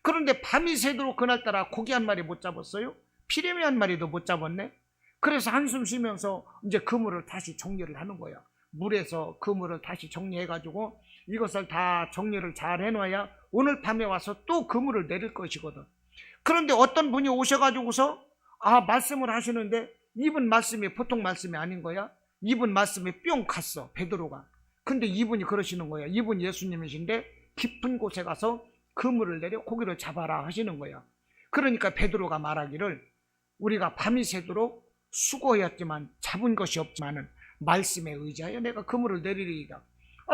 그런데 밤이 새도록 그날따라 고기 한 마리 못 잡았어요. 피레미 한 마리도 못 잡았네. 그래서 한숨 쉬면서 이제 그물을 다시 정리를 하는 거야. 물에서 그물을 다시 정리해가지고 이것을 다 정리를 잘 해놔야 오늘 밤에 와서 또 그물을 내릴 것이거든. 그런데 어떤 분이 오셔가지고서 말씀을 하시는데 이분 말씀이 보통 말씀이 아닌 거야. 이분 말씀이 뿅 갔어, 베드로가. 근데 이분이 그러시는 거야. 이분 예수님이신데 깊은 곳에 가서 그물을 내려 고기를 잡아라 하시는 거야. 그러니까 베드로가 말하기를, 우리가 밤이 새도록 수고하였지만 잡은 것이 없지만은 말씀에 의지하여 내가 그물을 내리리이다.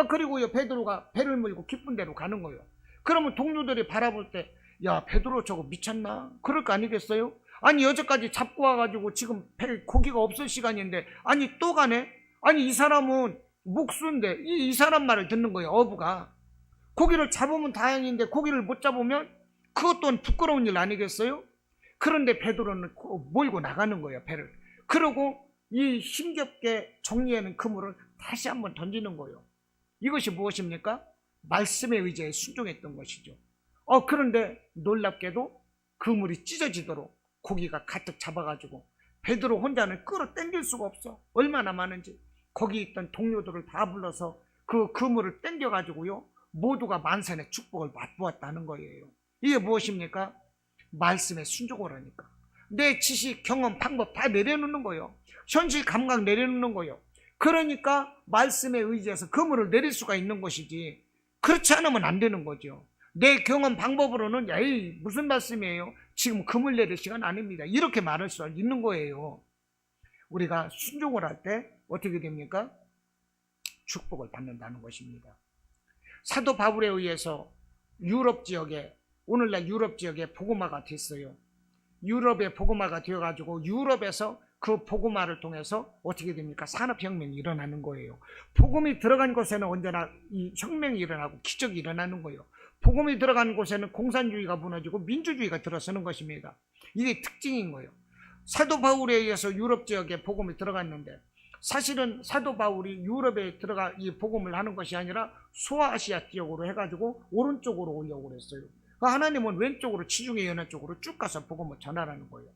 그리고요, 베드로가 배를 몰고 깊은 데로 가는 거예요. 그러면 동료들이 바라볼 때, 야, 베드로 저거 미쳤나? 그럴 거 아니겠어요? 아니 여태까지 잡고 와가지고 지금 고기가 없을 시간인데 아니 또 가네? 아니 이 사람은 목수인데 이 사람 말을 듣는 거예요. 어부가 고기를 잡으면 다행인데 고기를 못 잡으면 그것 또한 부끄러운 일 아니겠어요? 그런데 베드로는 몰고 나가는 거예요, 배를. 그러고 이 힘겹게 정리하는 그물을 다시 한번 던지는 거예요. 이것이 무엇입니까? 말씀에 의지해 순종했던 것이죠. 그런데 놀랍게도 그물이 찢어지도록 고기가 가득 잡아가지고 베드로 혼자는 끌어당길 수가 없어. 얼마나 많은지. 거기 있던 동료들을 다 불러서 그 그물을 당겨가지고요, 모두가 만산의 축복을 맛보았다는 거예요. 이게 무엇입니까? 말씀에 순종을 하니까. 내 지식, 경험, 방법 다 내려놓는 거예요. 현실 감각 내려놓는 거예요. 그러니까 말씀에 의지해서 그물을 내릴 수가 있는 것이지, 그렇지 않으면 안 되는 거죠. 내 경험 방법으로는 에이 무슨 말씀이에요? 지금 그물 내릴 시간 아닙니다. 이렇게 말할 수 있는 거예요. 우리가 순종을 할 때 어떻게 됩니까? 축복을 받는다는 것입니다. 사도 바울에 의해서 유럽 지역에, 오늘날 유럽 지역에 복음화가 됐어요. 유럽의 복음화가 되어가지고 유럽에서 그 복음화를 통해서 어떻게 됩니까? 산업혁명이 일어나는 거예요. 복음이 들어간 곳에는 언제나 이 혁명이 일어나고 기적이 일어나는 거예요. 복음이 들어간 곳에는 공산주의가 무너지고 민주주의가 들어서는 것입니다. 이게 특징인 거예요. 사도 바울에 의해서 유럽 지역에 복음이 들어갔는데, 사실은 사도 바울이 유럽에 들어가 이 복음을 하는 것이 아니라 소아시아 지역으로 해가지고 오른쪽으로 오려고 그랬어요. 하나님은 왼쪽으로, 지중해 연안 쪽으로 쭉 가서 복음을 전하라는 거예요.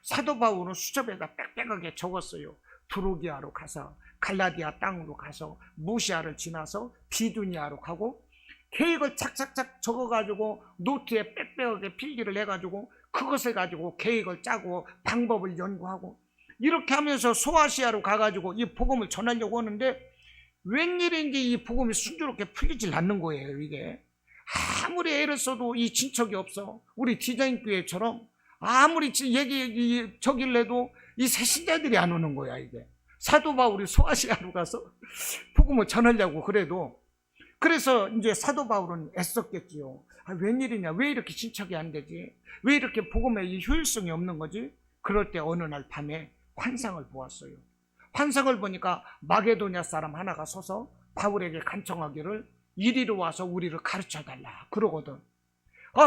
사도 바울은 수첩에다 빽빽하게 적었어요. 프루기아로 가서 갈라디아 땅으로 가서 무시아를 지나서 비두니아로 가고 계획을 착착착 적어가지고 노트에 빽빽하게 필기를 해가지고 그것을 가지고 계획을 짜고 방법을 연구하고 이렇게 하면서 소아시아로 가가지고 이 복음을 전하려고 하는데 웬일인지 이 복음이 순조롭게 풀리질 않는 거예요. 이게 아무리 애를 써도 이 진척이 없어. 우리 디자인교회처럼 아무리 저길 내도 이 새신자들이 안 오는 거야. 이게 사도 바울이 소아시아로 가서 복음을 전하려고 그래도, 그래서 이제 사도 바울은 애썼겠지요. 웬일이냐, 왜 이렇게 진척이 안 되지, 왜 이렇게 복음에 이 효율성이 없는 거지. 그럴 때 어느 날 밤에 환상을 보았어요. 환상을 보니까 마게도냐 사람 하나가 서서 바울에게 간청하기를 이리로 와서 우리를 가르쳐달라 그러거든.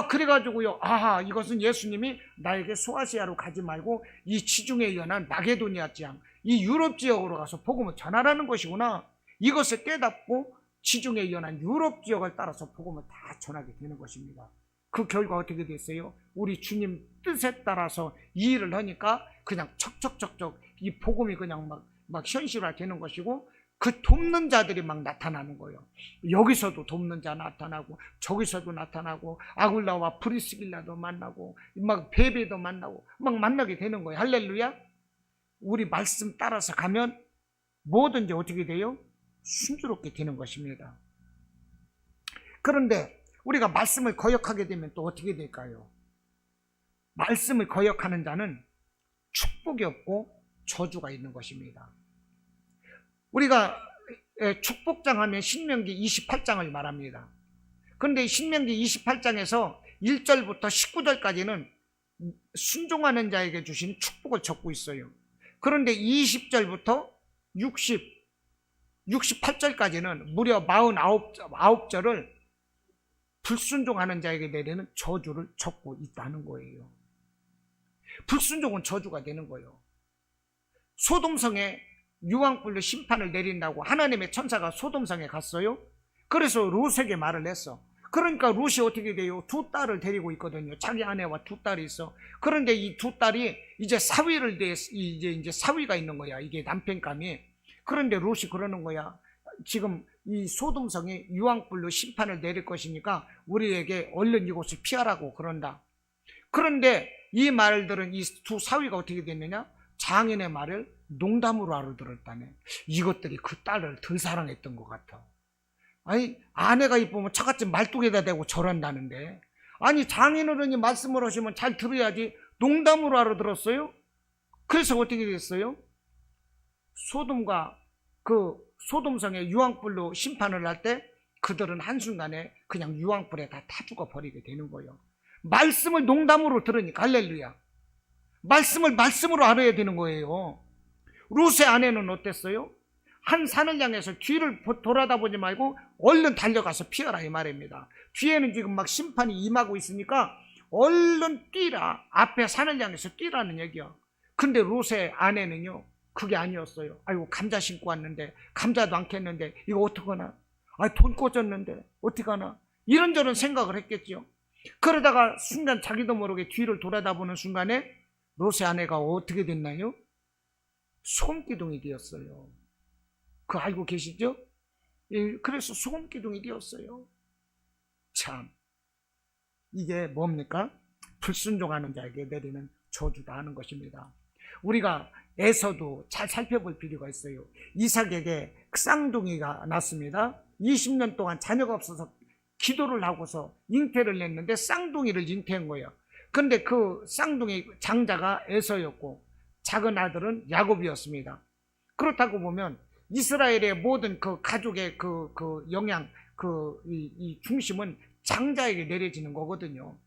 그래가지고요, 이것은 예수님이 나에게 소아시아로 가지 말고 이 지중해에 연한 마게도냐 지역, 이 유럽 지역으로 가서 복음을 전하라는 것이구나. 이것을 깨닫고 지중해에 연한 유럽 지역을 따라서 복음을 다 전하게 되는 것입니다. 그 결과 어떻게 됐어요? 우리 주님 뜻에 따라서 이 일을 하니까 그냥 척척척척 이 복음이 그냥 막 현실화 되는 것이고, 그 돕는 자들이 막 나타나는 거예요. 여기서도 돕는 자 나타나고 저기서도 나타나고 아굴라와 브리스길라도 만나고 막 베베도 만나고 막 만나게 되는 거예요. 할렐루야. 우리 말씀 따라서 가면 뭐든지 어떻게 돼요? 순조롭게 되는 것입니다. 그런데 우리가 말씀을 거역하게 되면 또 어떻게 될까요? 말씀을 거역하는 자는 축복이 없고 저주가 있는 것입니다. 우리가 축복장 하면 신명기 28장을 말합니다. 그런데 신명기 28장에서 1절부터 19절까지는 순종하는 자에게 주신 축복을 적고 있어요. 그런데 20절부터 68절까지는 무려 49절을 불순종하는 자에게 내리는 저주를 적고 있다는 거예요. 불순종은 저주가 되는 거예요. 소돔성에 유황불로 심판을 내린다고 하나님의 천사가 소돔성에 갔어요. 그래서 롯에게 말을 했어. 그러니까 롯이 어떻게 돼요? 두 딸을 데리고 있거든요. 자기 아내와 두 딸이 있어. 그런데 이 두 딸이 이제 이제 사위가 있는 거야. 이게 남편감이. 그런데 롯이 그러는 거야. 지금 이 소돔성이 유황불로 심판을 내릴 것이니까 우리에게 얼른 이곳을 피하라고 그런다. 그런데 이 말들은 이 두 사위가 어떻게 됐느냐? 장인의 말을 농담으로 알아들었다네. 이것들이 그 딸을 덜 사랑했던 것 같아. 아니, 아내가 이쁘면 차같이 말뚝에다 대고 절한다는데, 아니 장인어른이 말씀을 하시면 잘 들어야지 농담으로 알아들었어요? 그래서 어떻게 됐어요? 소돔과 그 소돔성의 유황불로 심판을 할 때 그들은 한순간에 그냥 유황불에 다 죽어버리게 되는 거예요. 말씀을 농담으로 들으니까. 할렐루야. 말씀을 말씀으로 알아야 되는 거예요. 롯의 아내는 어땠어요? 한 산을 향해서 뒤를 돌아다보지 말고 얼른 달려가서 피하라 이 말입니다. 뒤에는 지금 막 심판이 임하고 있으니까 얼른 뛰라. 앞에 산을 향해서 뛰라는 얘기야. 근데 롯의 아내는요, 그게 아니었어요. 아이고, 감자 심고 왔는데 감자도 안 캤는데 이거 어떡하나, 돈 꽂았는데 어떡하나, 이런저런 생각을 했겠죠. 그러다가 순간 자기도 모르게 뒤를 돌아다보는 순간에 롯의 아내가 어떻게 됐나요? 소금기둥이 되었어요. 그거 알고 계시죠? 그래서 소금기둥이 되었어요. 참, 이게 뭡니까? 불순종하는 자에게 내리는 저주다 하는 것입니다. 우리가 에서도 잘 살펴볼 필요가 있어요. 이삭에게 쌍둥이가 났습니다. 20년 동안 자녀가 없어서 기도를 하고서 잉태를 냈는데 쌍둥이를 잉태한 거예요. 근데 그 쌍둥이 장자가 에서였고 작은 아들은 야곱이었습니다. 그렇다고 보면 이스라엘의 모든 그 가족의 그 영향, 이 중심은 장자에게 내려지는 거거든요.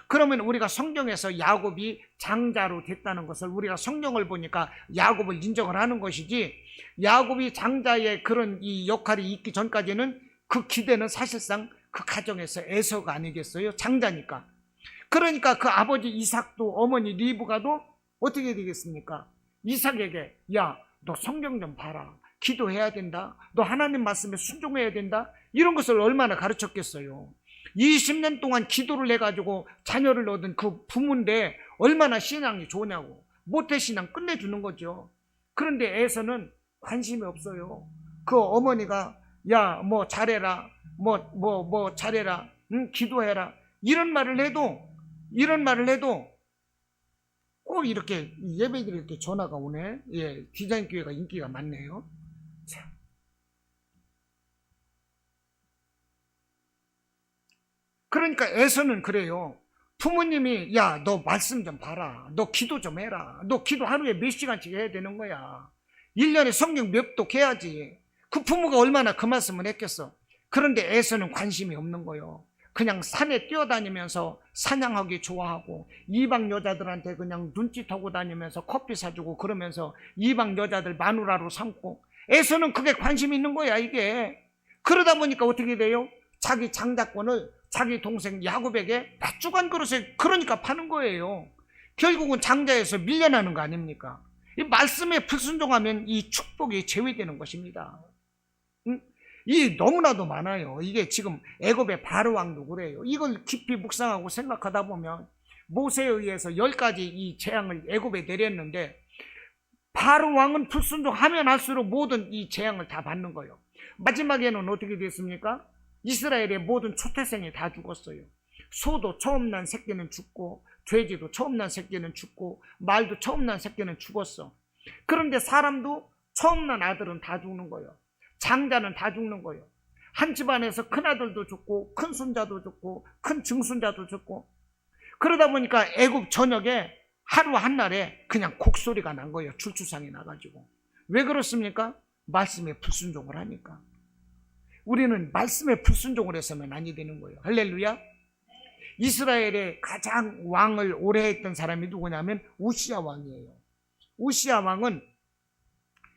그러면 우리가 성경에서 야곱이 장자로 됐다는 것을 우리가 성경을 보니까 야곱을 인정을 하는 것이지, 야곱이 장자의 그런 이 역할이 있기 전까지는 그 기대는 사실상 그 가정에서 에서가 아니겠어요? 장자니까. 그러니까 그 아버지 이삭도 어머니 리브가도 어떻게 되겠습니까? 이삭에게, 야, 너 성경 좀 봐라. 기도해야 된다. 너 하나님 말씀에 순종해야 된다. 이런 것을 얼마나 가르쳤겠어요. 20년 동안 기도를 해가지고 자녀를 얻은 그 부모인데 얼마나 신앙이 좋냐고. 모태신앙 끝내주는 거죠. 그런데 에서는 관심이 없어요. 그 어머니가 야, 뭐 잘해라, 뭐 잘해라, 기도해라, 이런 말을 해도 꼭 이렇게 예배들이 이렇게 전화가 오네. 예, 디자인 교회가 인기가 많네요. 자. 그러니까 에서는 그래요. 부모님이 야, 너 말씀 좀 봐라, 너 기도 좀 해라, 너 기도 하루에 몇 시간씩 해야 되는 거야, 1년에 성경 몇 독 해야지. 그 부모가 얼마나 그 말씀을 했겠어. 그런데 에서는 관심이 없는 거예요. 그냥 산에 뛰어다니면서 사냥하기 좋아하고, 이방 여자들한테 그냥 눈짓하고 다니면서 커피 사주고, 그러면서 이방 여자들 마누라로 삼고, 에서는 그게 관심이 있는 거야 이게. 그러다 보니까 어떻게 돼요? 자기 장자권을 자기 동생 야곱에게 팥죽한 그릇에 그러니까 파는 거예요. 결국은 장자에서 밀려나는 거 아닙니까? 이 말씀에 불순종하면 이 축복이 제외되는 것입니다. 이 너무나도 많아요. 이게 지금 애굽의 바로 왕도 그래요. 이걸 깊이 묵상하고 생각하다 보면 모세에 의해서 10가지 이 재앙을 애굽에 내렸는데, 바로 왕은 불순종하면 할수록 모든 이 재앙을 다 받는 거예요. 마지막에는 어떻게 됐습니까? 이스라엘의 모든 초태생이 다 죽었어요. 소도 처음 난 새끼는 죽고, 돼지도 처음 난 새끼는 죽고, 말도 처음 난 새끼는 죽었어. 그런데 사람도 처음 난 아들은 다 죽는 거예요. 장자는 다 죽는 거예요. 한 집안에서 큰아들도 죽고, 큰 손자도 죽고, 큰 증손자도 죽고. 그러다 보니까 애굽 전역에 하루 한날에 그냥 곡소리가 난 거예요. 출추상이 나가지고. 왜 그렇습니까? 말씀에 불순종을 하니까. 우리는 말씀에 불순종을 해서는 아니 되는 거예요. 할렐루야. 이스라엘의 가장 왕을 오래 했던 사람이 누구냐면 우시야 왕이에요. 우시야 왕은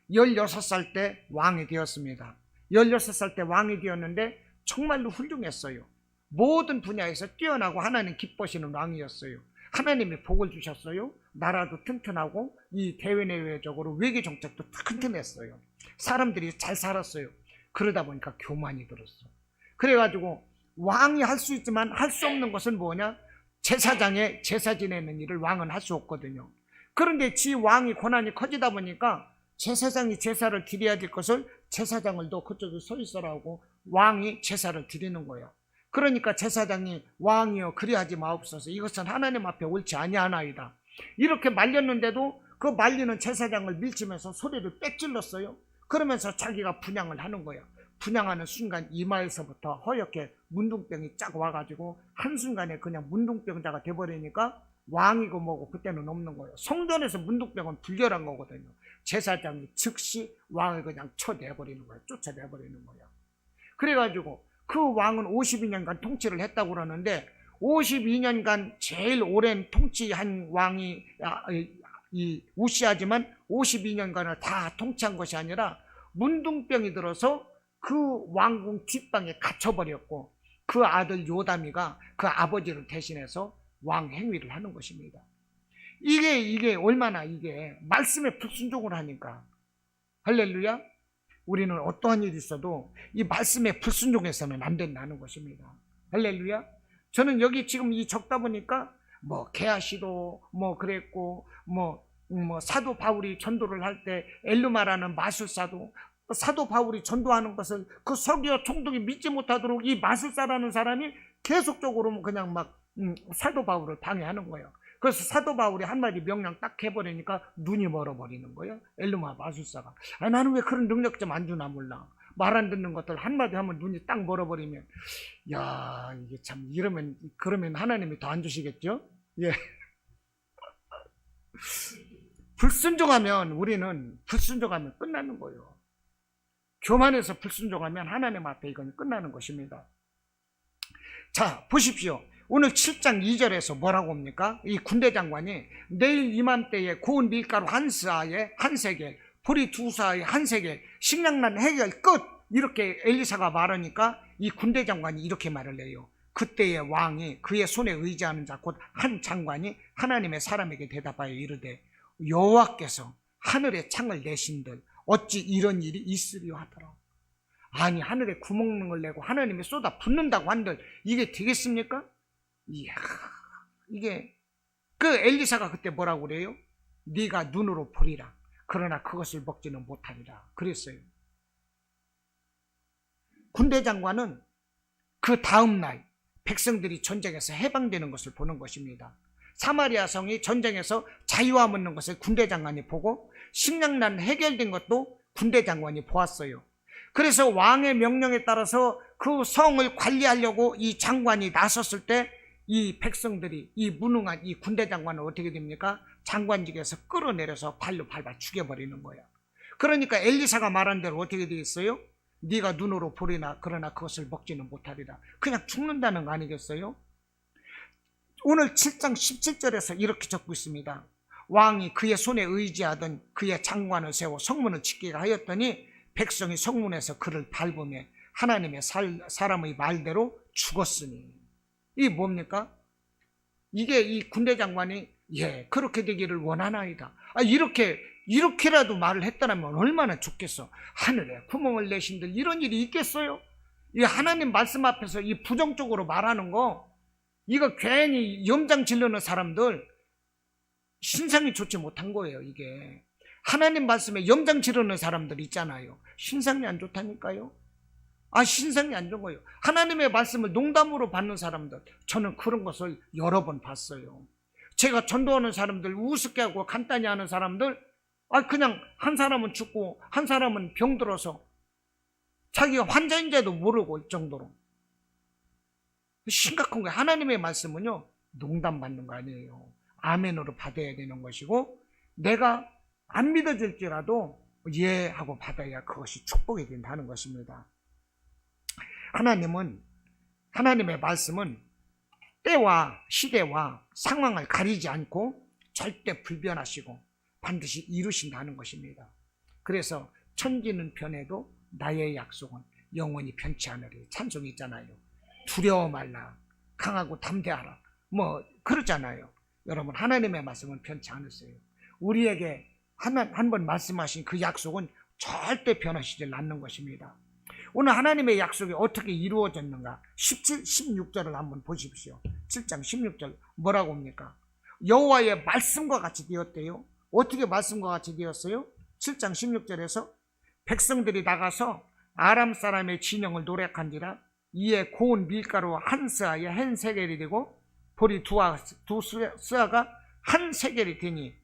16살 때 왕이 되었습니다. 16살 때 왕이 되었는데 정말로 훌륭했어요. 모든 분야에서 뛰어나고 하나님 기뻐하시는 왕이었어요. 하나님이 복을 주셨어요. 나라도 튼튼하고, 이 대외내외적으로 외교 정책도 튼튼했어요. 사람들이 잘 살았어요. 그러다 보니까 교만이 들었어. 그래가지고 왕이 할 수 있지만 할 수 없는 것은 뭐냐? 제사장에 제사 지내는 일을 왕은 할 수 없거든요. 그런데 지 왕이 권한이 커지다 보니까 제사장이 제사를 드려야 될 것을 제사장을 너 그쪽에 서 있어라고 왕이 제사를 드리는 거예요. 그러니까 제사장이 왕이여 그리하지 마옵소서, 이것은 하나님 앞에 옳지 아니하나이다, 이렇게 말렸는데도 그 말리는 제사장을 밀치면서 소리를 빽질렀어요. 그러면서 자기가 분향을 하는 거예요. 분향하는 순간 이마에서부터 허옇게 문둥병이 쫙 와가지고 한순간에 그냥 문둥병자가 돼버리니까 왕이고 뭐고 그때는 없는 거예요. 성전에서 문둥병은 불결한 거거든요. 제사장이 즉시 왕을 그냥 쳐내버리는 거예요. 쫓아내버리는 거예요. 그래가지고 그 왕은 52년간 통치를 했다고 그러는데, 52년간 제일 오랜 통치한 왕이 이 우시아지만 52년간을 다 통치한 것이 아니라 문둥병이 들어서 그 왕궁 뒷방에 갇혀버렸고, 그 아들 요담이가 그 아버지를 대신해서 왕 행위를 하는 것입니다. 이게 얼마나 이게 말씀에 불순종을 하니까. 할렐루야. 우리는 어떠한 일이 있어도 이 말씀에 불순종해서는 안 된다는 것입니다. 할렐루야. 저는 여기 지금 이 적다 보니까 뭐 게하시도 뭐 그랬고, 뭐 사도 바울이 전도를 할 때 엘루마라는 마술사도, 사도 바울이 전도하는 것을 그 서기와 총독이 믿지 못하도록 이 마술사라는 사람이 계속적으로 그냥 막 사도 바울을 방해하는 거예요. 그래서 사도 바울이 한마디 명령 딱 해버리니까 눈이 멀어버리는 거예요. 엘루마 마술사가. 나는 왜 그런 능력 좀 안 주나 몰라. 말 안 듣는 것들 한마디 하면 눈이 딱 멀어버리면, 야, 이게 참, 그러면 하나님이 더 안 주시겠죠? 예. 우리는 불순종하면 끝나는 거예요. 교만해서 불순종하면 하나님 앞에 이건 끝나는 것입니다. 자, 보십시오. 오늘 7장 2절에서 뭐라고 합니까? 이 군대 장관이 내일 이맘때에 고운 밀가루 한 스아에 한 세겔, 보리 두 스아에 한 세겔, 식량난 해결 끝, 이렇게 엘리사가 말하니까 이 군대 장관이 이렇게 말을 해요. 그때의 왕이 그의 손에 의지하는 자 곧 한 장관이 하나님의 사람에게 대답하여 이르되, 여호와께서 하늘에 창을 내신들 어찌 이런 일이 있으리요 하더라. 아니, 하늘에 구멍을 내고 하나님이 쏟아 붓는다고 한들 이게 되겠습니까? 이야, 이게 그 엘리사가 그때 뭐라고 그래요? 네가 눈으로 보리라, 그러나 그것을 먹지는 못하리라 그랬어요. 군대 장관은 그 다음날 백성들이 전쟁에서 해방되는 것을 보는 것입니다. 사마리아 성이 전쟁에서 자유함 얻는 것을 군대 장관이 보고 식량난 해결된 것도 군대 장관이 보았어요. 그래서 왕의 명령에 따라서 그 성을 관리하려고 이 장관이 나섰을 때 이 백성들이, 이 무능한 이 군대 장관은 어떻게 됩니까? 장관직에서 끌어내려서 발로 밟아 죽여버리는 거야. 그러니까 엘리사가 말한 대로 어떻게 되어 있어요? 네가 눈으로 보리나 그러나 그것을 먹지는 못하리라. 그냥 죽는다는 거 아니겠어요? 오늘 7장 17절에서 이렇게 적고 있습니다. 왕이 그의 손에 의지하던 그의 장관을 세워 성문을 지키게 하였더니 백성이 성문에서 그를 밟으며 하나님의 사람의 말대로 죽었으니. 이게 뭡니까? 이게 이 군대 장관이 그렇게 되기를 원하나이다. 이렇게라도 말을 했다면 얼마나 좋겠어. 하늘에 구멍을 내신들 이런 일이 있겠어요? 이 하나님 말씀 앞에서 이 부정적으로 말하는 거, 이거 괜히 염장 지르는 사람들 신상이 좋지 못한 거예요. 이게 하나님 말씀에 염장 지르는 사람들 있잖아요. 신상이 안 좋다니까요. 신상이 안 좋은 거예요. 하나님의 말씀을 농담으로 받는 사람들, 저는 그런 것을 여러 번 봤어요. 제가 전도하는 사람들, 우습게 하고 간단히 하는 사람들, 그냥 한 사람은 죽고 한 사람은 병들어서 자기가 환자인지도 모르고 정도로 심각한 거예요. 하나님의 말씀은요, 농담 받는 거 아니에요. 아멘으로 받아야 되는 것이고, 내가 안 믿어질지라도 예 하고 받아야 그것이 축복이 된다는 것입니다. 하나님의 말씀은 때와 시대와 상황을 가리지 않고 절대 불변하시고 반드시 이루신다는 것입니다. 그래서 천지는 변해도 나의 약속은 영원히 변치 않으리. 찬송이 있잖아요. 두려워 말라, 강하고 담대하라, 그러잖아요. 여러분, 하나님의 말씀은 변치 않으세요. 우리에게 한 번 말씀하신 그 약속은 절대 변하시지 않는 것입니다. 오늘 하나님의 약속이 어떻게 이루어졌는가? 17, 16절을 한번 보십시오. 7장 16절 뭐라고 합니까? 여호와의 말씀과 같이 되었대요. 어떻게 말씀과 같이 되었어요? 7장 16절에서 백성들이 나가서 아람 사람의 진영을 노력한지라 이에 고운 밀가루 한 스아에 한 세겔이 되고 보리 두 스아가 한 세겔이 되니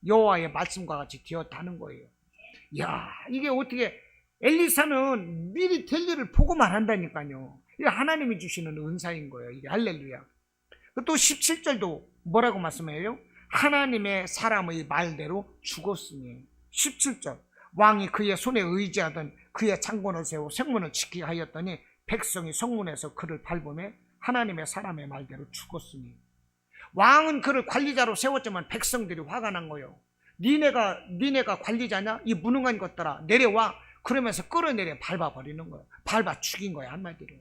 여호와의 말씀과 같이 되었다는 거예요. 이게 어떻게, 엘리사는 미리 될 일을 보고만 한다니까요. 이게 하나님이 주시는 은사인 거예요. 이게 할렐루야. 또 17절도 뭐라고 말씀해요? 하나님의 사람의 말대로 죽었으니. 17절 왕이 그의 손에 의지하던 그의 장관을 세워 성문을 지키게 하였더니 백성이 성문에서 그를 밟으며 하나님의 사람의 말대로 죽었으니. 왕은 그를 관리자로 세웠지만 백성들이 화가 난 거예요. 니네가 관리자냐? 이 무능한 것들아, 내려와. 그러면서 끌어내려 밟아버리는 거예요. 밟아 죽인 거예요, 한마디로.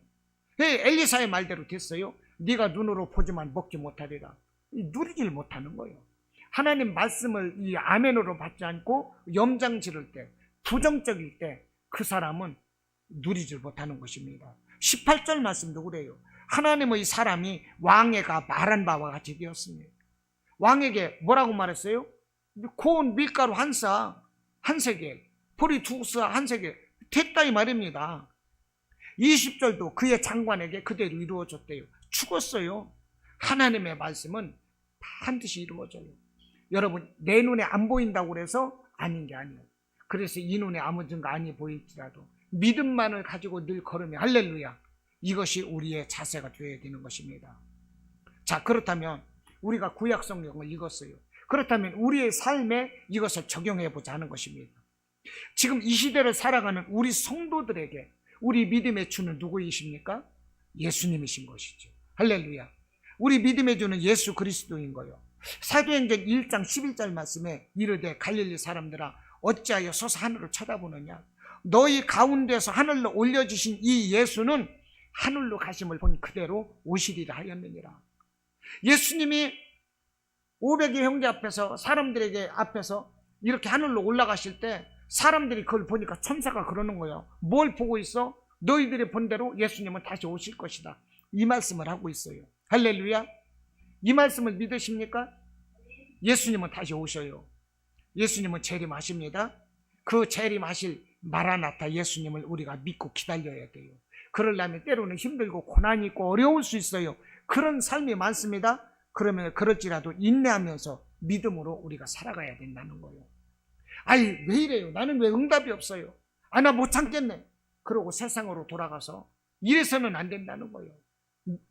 엘리사의 말대로 됐어요. 네가 눈으로 보지만 먹지 못하리라. 누리질 못하는 거예요. 하나님 말씀을 이 아멘으로 받지 않고 염장 지를 때, 부정적일 때 그 사람은 누리질 못하는 것입니다. 18절 말씀도 그래요. 하나님의 사람이 왕에게 말한 바와 같이 되었습니다. 왕에게 뭐라고 말했어요? 고운 밀가루 한 사, 한 세겔, 보리 두 스아 한 세겔 됐다 이 말입니다. 20절도 그의 장관에게 그대로 이루어졌대요. 죽었어요. 하나님의 말씀은 반드시 이루어져요. 여러분, 내 눈에 안 보인다고 그래서 아닌 게 아니에요. 그래서 이 눈에 아무 증거 아니 보일지라도 믿음만을 가지고 늘 걸으면 할렐루야, 이것이 우리의 자세가 되어야 되는 것입니다. 자, 그렇다면 우리가 구약 성경을 읽었어요. 그렇다면 우리의 삶에 이것을 적용해 보자는 것입니다. 지금 이 시대를 살아가는 우리 성도들에게 우리 믿음의 주는 누구이십니까? 예수님이신 것이죠. 할렐루야. 우리 믿음의 주는 예수 그리스도인 거예요. 사도행전 1장 11절 말씀에 이르되 갈릴리 사람들아 어찌하여 서서 하늘을 쳐다보느냐? 너희 가운데서 하늘로 올려주신 이 예수는 하늘로 가심을 본 그대로 오시리라 하였느니라. 예수님이 500의 형제 앞에서, 사람들에게 앞에서 이렇게 하늘로 올라가실 때 사람들이 그걸 보니까 천사가 그러는 거예요. 뭘 보고 있어? 너희들이 본 대로 예수님은 다시 오실 것이다. 이 말씀을 하고 있어요. 할렐루야. 이 말씀을 믿으십니까? 예수님은 다시 오셔요. 예수님은 재림하십니다. 그 재림하실 마라나타 예수님을 우리가 믿고 기다려야 돼요. 그러려면 때로는 힘들고 고난이 있고 어려울 수 있어요. 그런 삶이 많습니다. 그러면 그럴지라도 인내하면서 믿음으로 우리가 살아가야 된다는 거예요. 아이, 왜 이래요? 나는 왜 응답이 없어요? 아, 나 못 참겠네. 그러고 세상으로 돌아가서 이래서는 안 된다는 거예요.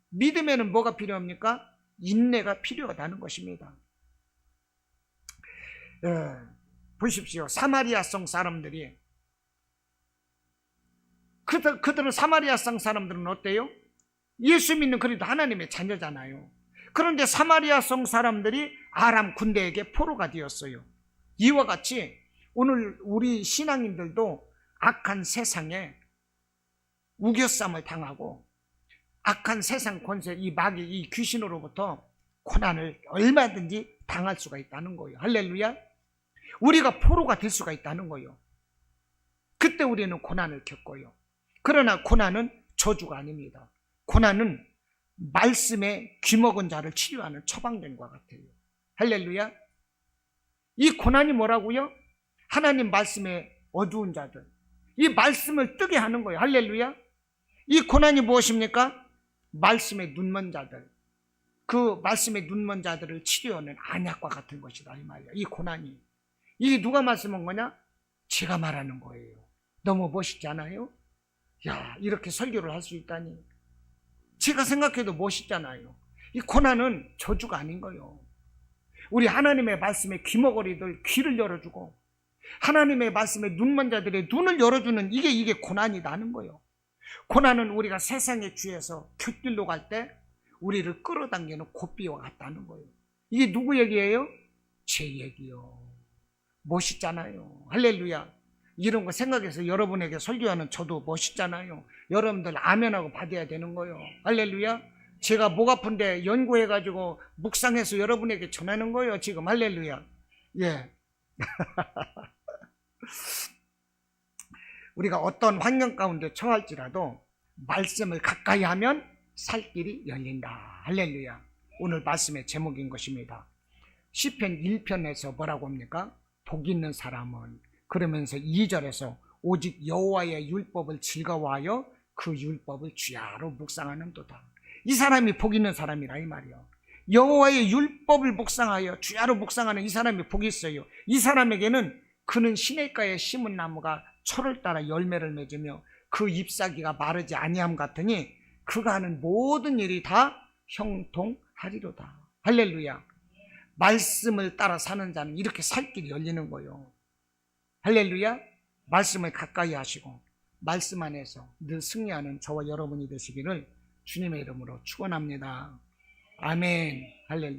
믿음에는 뭐가 필요합니까? 인내가 필요하다는 것입니다. 보십시오. 사마리아성 사람들이, 그들은 사마리아성 사람들은 어때요? 예수 믿는 그래도 하나님의 자녀잖아요. 그런데 사마리아성 사람들이 아람 군대에게 포로가 되었어요. 이와 같이 오늘 우리 신앙인들도 악한 세상에 우겨쌈을 당하고 악한 세상 권세, 이 마귀, 이 귀신으로부터 고난을 얼마든지 당할 수가 있다는 거예요. 할렐루야. 우리가 포로가 될 수가 있다는 거예요. 그때 우리는 고난을 겪어요. 그러나 고난은 저주가 아닙니다. 고난은 말씀에 귀먹은 자를 치료하는 처방전과 같아요. 할렐루야. 이 고난이 뭐라고요? 하나님 말씀에 어두운 자들, 이 말씀을 뜨게 하는 거예요. 할렐루야. 이 고난이 무엇입니까? 말씀에 눈먼 자들, 그 말씀에 눈먼 자들을 치료하는 안약과 같은 것이다, 이 말이야. 이 고난이. 이게 누가 말씀한 거냐? 제가 말하는 거예요. 너무 멋있지 않아요? 야, 이렇게 설교를 할 수 있다니. 제가 생각해도 멋있잖아요. 이 고난은 저주가 아닌 거예요. 우리 하나님의 말씀에 귀머거리들 귀를 열어주고 하나님의 말씀에 눈먼 자들의 눈을 열어주는 이게 고난이라는 거예요. 고난은 우리가 세상의 쥐에서 곁길로 갈 때 우리를 끌어당기는 고삐와 같다는 거예요. 이게 누구 얘기예요? 제 얘기요. 멋있잖아요. 할렐루야. 이런 거 생각해서 여러분에게 설교하는 저도 멋있잖아요. 여러분들 아멘하고 받아야 되는 거예요. 할렐루야. 제가 목 아픈데 연구해가지고 묵상해서 여러분에게 전하는 거예요. 지금 할렐루야. 예. 우리가 어떤 환경 가운데 처할지라도 말씀을 가까이 하면 살 길이 열린다. 할렐루야. 오늘 말씀의 제목인 것입니다. 시편 1편에서 뭐라고 합니까? 복 있는 사람은, 그러면서 2절에서 오직 여호와의 율법을 즐거워하여 그 율법을 주야로 묵상하는도다. 이 사람이 복 있는 사람이라 이 말이요. 여호와의 율법을 묵상하여 주야로 묵상하는 이 사람이 복이 있어요. 이 사람에게는 그는 시냇가에 심은 나무가 철을 따라 열매를 맺으며 그 잎사귀가 마르지 아니함 같으니 그가 하는 모든 일이 다 형통하리로다. 할렐루야. 말씀을 따라 사는 자는 이렇게 살 길이 열리는 거예요. 할렐루야. 말씀을 가까이 하시고 말씀 안에서 늘 승리하는 저와 여러분이 되시기를 주님의 이름으로 축원합니다. 아멘. 할렐루야.